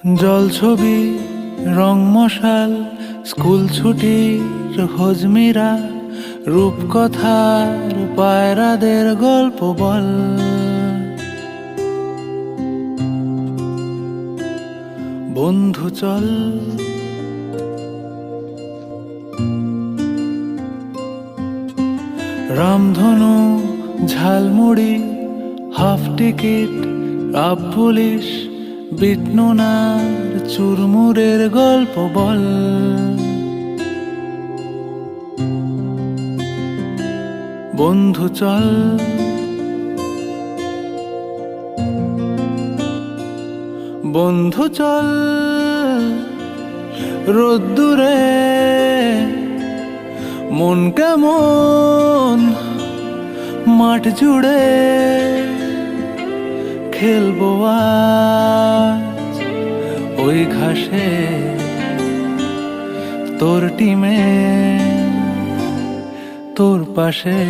জল ছবি রং মশাল স্কুল ছুটির হজমিরা রূপকথার পায়রাদের গল্প বল। বন্ধু চল রামধনু jhalmuri half ticket up police বিটনুনার চুরমুরের গল্প বল। বন্ধু চল বন্ধু চল রোদ্দুরে মন কেমন মাঠ জুড়ে খেলবো আজ ওই ঘাসে তোর টিমে তোর পাশে।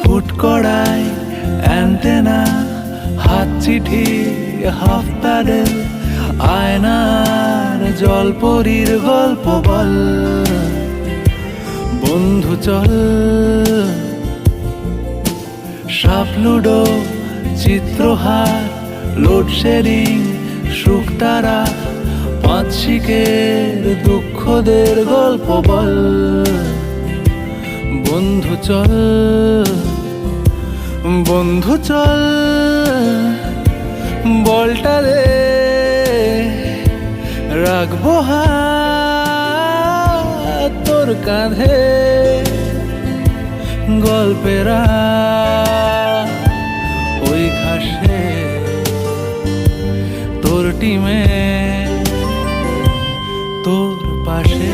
ফুট কড়াই অ্যান্টেনা হাত চিঠি হাফ প্যাডেল আয়নার জলপরীর গল্প বল। বন্ধু চল সাপ লুডো চিত্রহার লোডশেডিং শুকতারা পাঁচ শিকের দুঃখদের গল্প বল। বন্ধু চল বন্ধু চল বলটা রে রাখবো হাত তোর কাঁধে গল্পেরা ওই ঘাসে তোর টিমে তোর পাশে।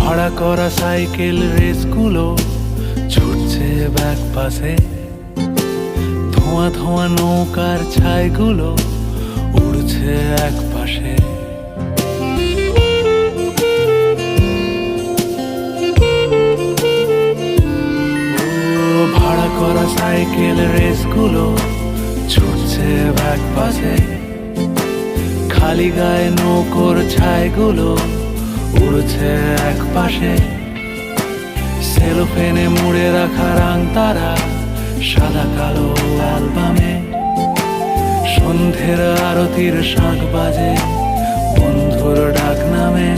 ভাড়া করা সাইকেল রেসগুলো ছুটছে ব্যাক পাশে, ধোঁয়া ধোঁয়া নৌকার ছাইগুলো উড়ছে এক পাশে। ভাড়া করা সাইকেল রেসগুলো ছুটছে ব্যাক পাশে, খালি গায়ে নৌকোর ছাইগুলো উড়ছে এক পাশে। সেলোফেনে মুড়ে রাখা রাং তারা সাদা কালো অ্যালবামে, সন্ধ্যের আরতির শাঁখ বাজে বন্ধুর ডাক নামে।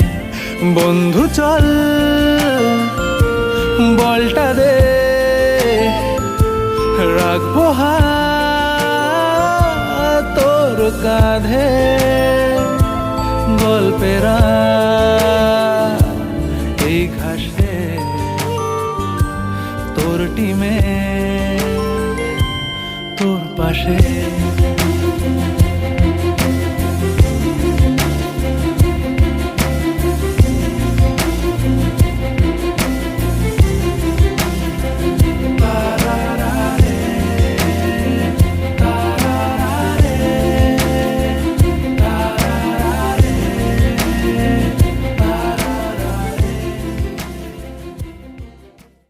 বন্ধু চল বলটা দে রাখবো হাত তোর কাঁধে গল্পেরা এই ঘাসে তোর টিমে তোর পাশে।